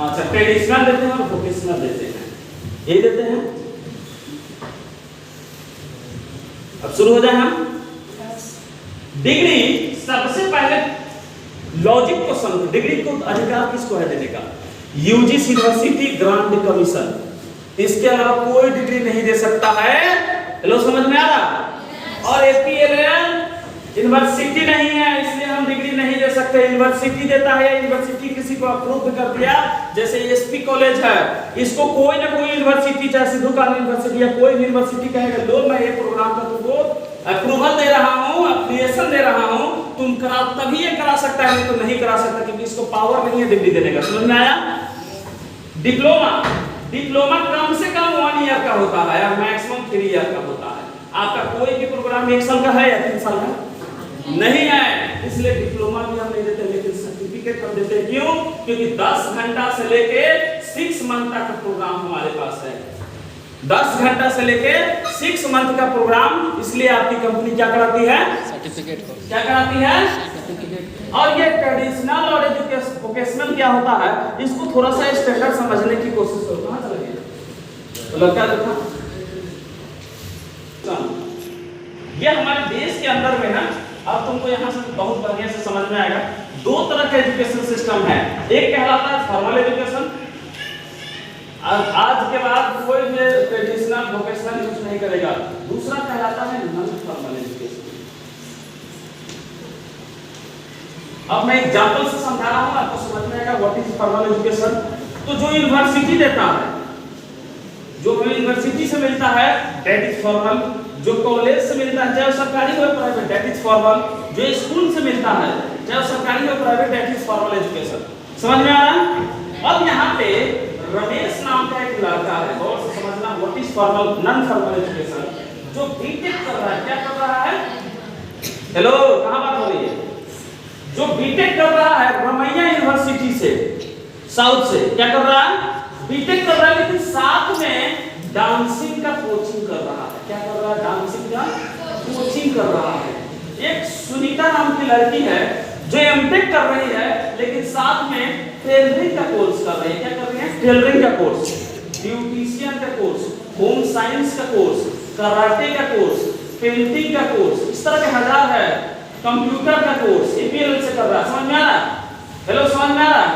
अच्छा ट्रेडिशनल देते हैं और वोकेशनल देते हैं, यही देते हैं। अब शुरू हो जाए हम। डिग्री सबसे पहले लॉजिक को समझो, डिग्री को अधिकार किसको है देने का? यूजीसी यूनिवर्सिटी ग्रांट कमीशन, इसके अलावा कोई डिग्री नहीं दे सकता है। हेलो समझ में आ रहा? और एपीएलएल यूनिवर्सिटी नहीं है, इसलिए हम डिग्री नहीं दे सकते। यूनिवर्सिटी देता है, यूनिवर्सिटी किसी को अप्रूव कर दिया, जैसे एसपी कॉलेज है, इसको कोई ना कोई यूनिवर्सिटी, चाहे सिद्धू कानून यूनिवर्सिटी या कोई यूनिवर्सिटी कहेगा लो मैं ये प्रोग्राम का तुमको अप्रूवल दे रहा हूँ, एप्लीकेशन दे रहा हूँ, तुम करा, तभी ये करा सकता है, नहीं तो नहीं करा सकता, क्योंकि इसको पावर नहीं है डिग्री देने का। समझ में आया? डिप्लोमा, डिप्लोमा कम से कम 1 ईयर का होता है और मैक्सिमम 3 ईयर का होता है। आपका कोई भी प्रोग्राम 1 साल का है या 3 साल का नहीं है, इसलिए डिप्लोमा भी हम नहीं देते, लेकिन सर्टिफिकेट हम देते हैं। क्यों? क्योंकि 10 घंटा से लेके 6 मंथ तक का प्रोग्राम हमारे पास है। 10 घंटा से लेके 6 मंथ का प्रोग्राम, इसलिए आपकी कंपनी क्या कराती है? सर्टिफिकेट। क्या कराती है? सर्टिफिकेट। और ये ट्रेडिशनल और वोकेशनल क्या होता है, इसको थोड़ा सा स्टैंडर्ड समझने की कोशिश करो। कहां चला गया? तो लगता है ये हमारे देश के अंदर में है। अब तुमको यहाँ से बहुत बढ़िया से समझ में आएगा। 2 तरह का एजुकेशन सिस्टम है, एक कहलाता है फॉर्मल एजुकेशन, आज के बाद कोई भी ट्रेडिशनल वोकेशनल यूज नहीं करेगा। दूसरा कहलाता है नॉन फॉर्मल एजुकेशन। अब मैं एग्जांपल से समझा रहा हूं, आपको समझ में आएगा व्हाट इज फॉर्मल एजुकेशन। तो जो यूनिवर्सिटी देता है, जो हमें यूनिवर्सिटी से मिलता है दैट इज फॉर्मल, जो कॉलेज से मिलता है चाहे सरकारी हो प्राइवेट दैट इज फॉर्मल, जो स्कूल से मिलता है चाहे सरकारी हो private that is formal education. समझ में आ रहा है? अब यहाँ पे रमेश नाम का एक लड़का है, और समझना what is formal non formal education, जो बीटेक कर रहा है। क्या कर रहा है? हेलो कहां बात हो रही है? जो बीटेक कर रहा है रमैया यूनिवर्सिटी से, साउथ से, क्या कर रहा है? बीटेक कर रहा है, लेकिन साथ में डांसिंग का कोचिंग कर रहा है। क्या कर रहा है? डांसिंग का कोचिंग कर रहा है। एक सुनीता नाम की लड़की है जो एमटेक कर रही है, लेकिन साथ में टेलरिंग का कोर्स कर रही है। क्या कर रही है? टेलरिंग का कोर्स, ब्यूटिशियन का कोर्स, होम साइंस का कोर्स, कराटे का कोर्स, पेंटिंग का कोर्स, इस तरह के 1000 है। कंप्यूटर का कोर्स एपीएल से कर रहा है। समझ में आ रहा? हेलो समझ में आ रहा?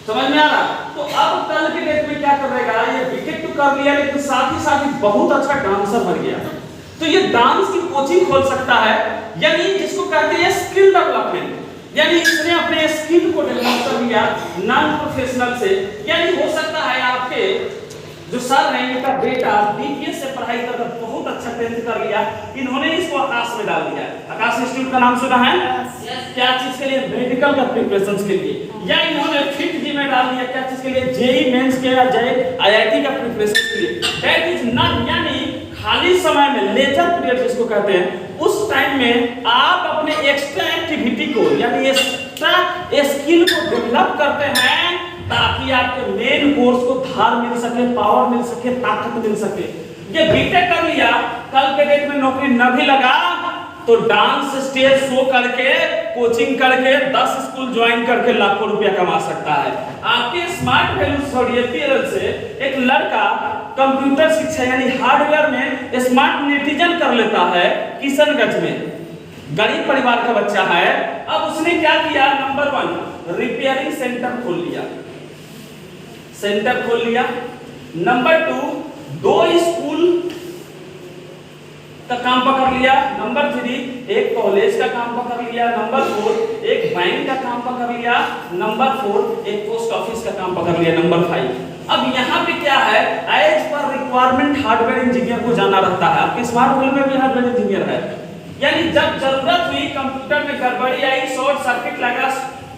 समझ में आ रहा? तो अब कल के डेट में क्या करेगा? ये बीटेक तो कर लिया, लेकिन साथ ही बहुत अच्छा डांसर बन गया, तो ये डांस की कोचिंग खोल सकता है, यानी जिसको कहते हैं स्किल डेवलपमेंट। यानी इसने अपने स्किल को डेवलप कर लिया नॉन प्रोफेशनल से। यानी हो सकता है आपके जो सर हैं, इनका बेटा बीपीएस से पढ़ाई कर बहुत अच्छा 10th कर लिया, इन्होंने इसको आकाश में डाल दिया। आकाश इंस्टीट्यूट का नाम सुना है? क्या चीज के लिए? मेडिकल का प्रिपरेशन के लिए। या इन्होंने फिट जी में डाल दिया, क्या चीज के लिए? जेई मेंस के या जेई आईआईटी का प्रिपरेशन के लिए। दैट इज नॉट, यानी खाली समय में लेजर पीरियड जिसको कहते हैं, उस टाइम में आप अपने एक्स्ट्रा एक्टिविटी को यानी एक्स्ट्रा स्किल को डेवलप करते हैं, ताकि आपके मेन कोर्स को धार मिल सके, पावर मिल सके, ताकत मिल सके। ये बीटेक कर लिया, कल के डेट में नौकरी न भी लगा तो डांस स्टेज शो करके, कोचिंग करके, 10 स्कूल ज्वाइन करके लाखों रुपया कमा सकता है। आपके स्मार्ट वैल्यू एपीएल से एक लड़का कंप्यूटर शिक्षा यानी हार्डवेयर में स्मार्ट नेटिजन कर लेता है किशनगंज में, गरीब परिवार का बच्चा है। अब उसने क्या किया? नंबर 1 रिपेयरिंग सेंटर खोल लिया, नंबर 2 2 स्कूल का काम पकड़ लिया, नंबर 3 एक कॉलेज का काम पकड़ लिया, नंबर 4 एक बैंक का काम पकड़ लिया, नंबर 4 एक पोस्ट ऑफिस का काम पकड़ लिया, नंबर 5। अब यहाँ पे क्या है? As per requirement hardware engineer को जाना रहता है। आपके स्मार्ट वर्ल्ड में भी हार्डवेयर इंजीनियर है, यानी जब जरूरत हुई, कंप्यूटर में गड़बड़ी आई, शॉर्ट सर्किट लगा,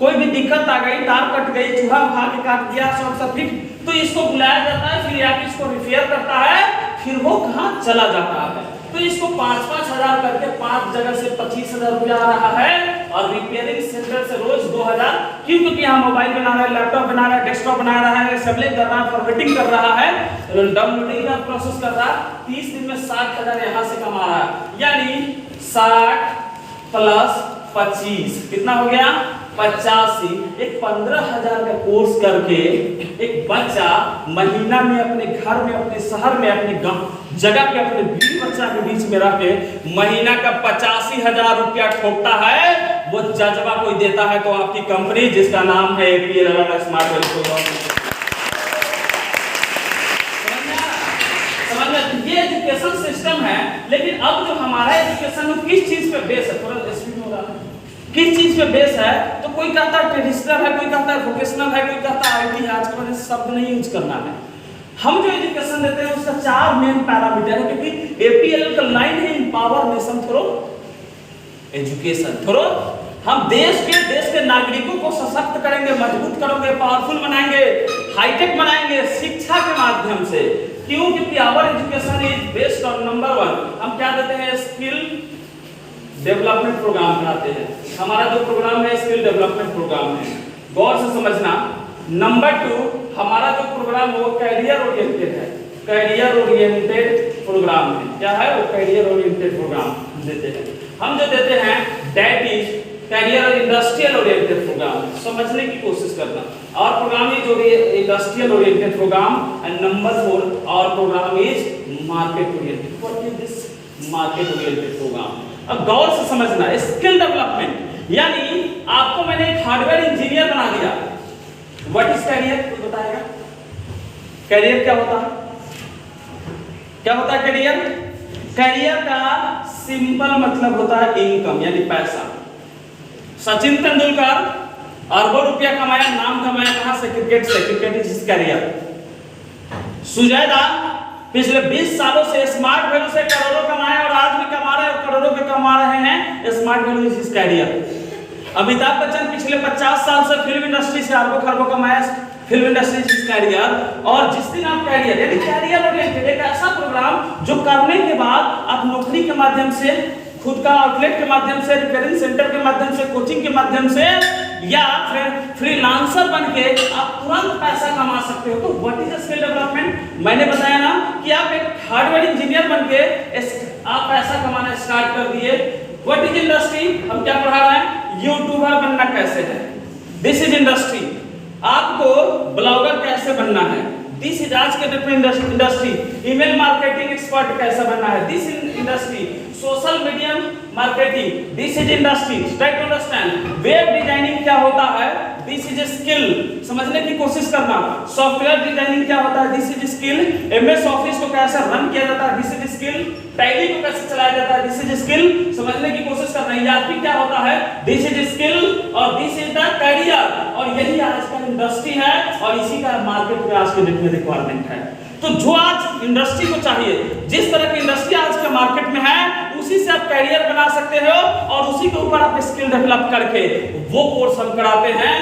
कोई भी दिक्कत आ गई, तार कट गई, चूहा भाग के काट दिया, शॉर्ट सर्किट, तो इसको बुलाया जाता है, फिर आप इसको रिपेयर करता है, फिर वो कहाँ चला जाता है। तो इसको 5-5 हजार करके 5 जगह से 25,000 रुपया आ रहा है, और रिपेयरिंग सेंटर से रोज 2,000। क्यों? क्योंकि यहाँ मोबाइल बना रहा है, लैपटॉप बना रहा है, डेस्कटॉप बना रहा है, असेंबली कर रहा है, फॉर्मेटिंग कर रहा है, डाउनलोडिंग का प्रोसेस कर रहा है। 30 दिन में 60,000 यहाँ से कमा रहा है, यानी 60 + 25 कितना हो गया? 85। एक 15,000 का कोर्स करके एक बच्चा महीना में अपने घर में, अपने शहर में, अपने गांव जगह के, अपने बीच बच्चा के बीच में रह के महीना का 85,000 रुपया ठोकता है, वो जज्बा कोई देता है तो आपकी कंपनी जिसका नाम है APL स्मार्ट वैल्यू प्रोग्राम। ये एजुकेशन सिस्टम है, लेकिन अब जो हमारा एजुकेशन किस चीज पे बेस है, थोड़ा स्पीड में होगा, किस चीज पे बेस है? तो कोई कहता है ट्रेडिशनल है, कोई कहता है वोकेशनल है, कोई कहता है IT है। आज के शब्द नहीं यूज करना है। हम जो एजुकेशन देते हैं उसका 4 मेन पैरामीटर है, क्योंकि APL का लाइन है empower nation through education. Through हम देश के नागरिकों को सशक्त करेंगे, मजबूत करेंगे, पावरफुल बनाएंगे, हाईटेक बनाएंगे शिक्षा के माध्यम से। क्यों? क्योंकि our education is based on number 1 हम क्या देते हैं, स्किल डेवलपमेंट प्रोग्राम कराते हैं। हमारा जो प्रोग्राम है स्किल डेवलपमेंट प्रोग्राम है, गौर से समझना। नंबर 2 हमारा जो प्रोग्राम वो कैरियर ओरिएंटेड है, कैरियर ओरिएंटेड प्रोग्राम है। क्या है वो? कैरियर ओरिएंटेड प्रोग्राम देते हैं। हम जो देते हैं दैट इज कैरियर और इंडस्ट्रियल ओरिएंटेड प्रोग्राम। समझने की कोशिश करना। और program is industrial oriented program and number 4 और program is market oriented. What is this market oriented program? अब गौर से समझना, स्किल डेवलपमेंट यानी आपको मैंने एक हार्डवेयर इंजीनियर बना दिया। What is career? कोई बताएगा कैरियर क्या होता है? क्या होता है कैरियर? कैरियर का सिंपल मतलब होता है इनकम यानी पैसा। सचिन तेंदुलकर अरबों रुपया कमाया, नाम कमाया कहां से? क्रिकेट से। Cricket is his career. सुजैदा पिछले 20 सालों से स्मार्ट वैल्यू से करोड़ों कमाए और आज भी कमा रहे और करोड़ों के कमा रहे हैं। Smart value is his career. Amitabh Bachchan पिछले 50 साल से फिल्म इंडस्ट्री से अरबों खरबों कमाया, film industry is his career. और जिस दिन आप कैरियर यानी कैरियर ओरिएंटेड एक ऐसा प्रोग्राम जो करने के बाद आप नौकरी के माध्यम से, खुद का आउटलेट के माध्यम से, रिपेयरिंग सेंटर के माध्यम से, कोचिंग के माध्यम से या फिर फ्रीलांसर बनके आप तुरंत पैसा कमा सकते हो। तो व्हाट इज स्किल डेवलपमेंट? मैंने बताया ना कि आप एक हार्डवेयर इंजीनियर बनके आप पैसा कमाना स्टार्ट कर दिए। What is industry? हम क्या पढ़ा रहे हैं? यूट्यूबर बनना कैसे है, दिस इज इंडस्ट्री। आपको ब्लॉगर कैसे बनना है, दिस इज आज के डेट में इंडस्ट्री। ईमेल मार्केटिंग एक्सपर्ट कैसे बनना है, this is industry. Social media marketing, this is industry. Try to understand. Web designing क्या होता है, दिस इज स्किल। समझने की कोशिश करना। सॉफ्टवेयर डिजाइनिंग क्या होता है, this is skill. MS office को कैसे रन किया जाता है, दिस इज स्किल। टैली को कैसे चलाया जाता है, दिस इज स्किल। समझने की कोशिश करना। ERP क्या होता है, दिस इज स्किल और दिस इज द कैरियर। और यही आज का इंडस्ट्री है और इसी का मार्केट में आज के डेट में रिक्वायरमेंट है। तो जो आज इंडस्ट्री को चाहिए, जिस तरह की इंडस्ट्री आज के मार्केट में है, उसी से आप कैरियर बना सकते हो और उसी के ऊपर आप स्किल डेवलप करके वो कोर्स हम कराते हैं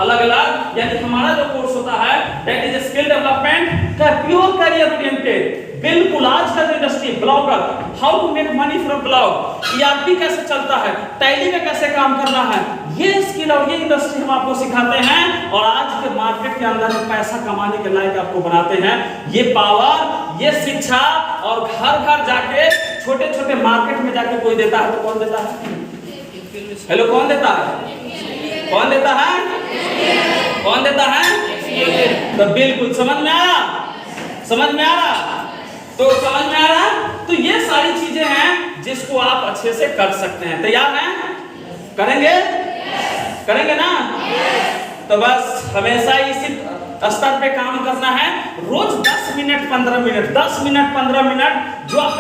अलग अलग। यानी हमारा जो कोर्स होता है दैट इज स्किल डेवलपमेंट का प्योर कैरियर ओरिएंटेड। बिल्कुल आज का जो industry blogger, how to make money from blog, ERP कैसे चलता है, टैली में कैसे काम करना है, ये स्किल और ये इंडस्ट्री हम आपको सिखाते हैं और आज के मार्केट के अंदर पैसा कमाने के लायक आपको बनाते हैं। ये पावर, ये शिक्षा और घर घर जाके छोटे छोटे मार्केट में जाके कोई देता है तो कौन देता है? हेलो, कौन देता है? कौन देता है? कौन देता है? तो बिल्कुल समझ में आया, समझ में आ रहा, तो समझ में आ रहा। तो ये सारी चीजें हैं जिसको आप अच्छे से कर सकते हैं। तैयार हैं? करेंगे? करेंगे ना? तो बस हमेशा इसी स्तर पे काम करना है। रोज 10 मिनट 15 मिनट 10 मिनट 15 मिनट जो आप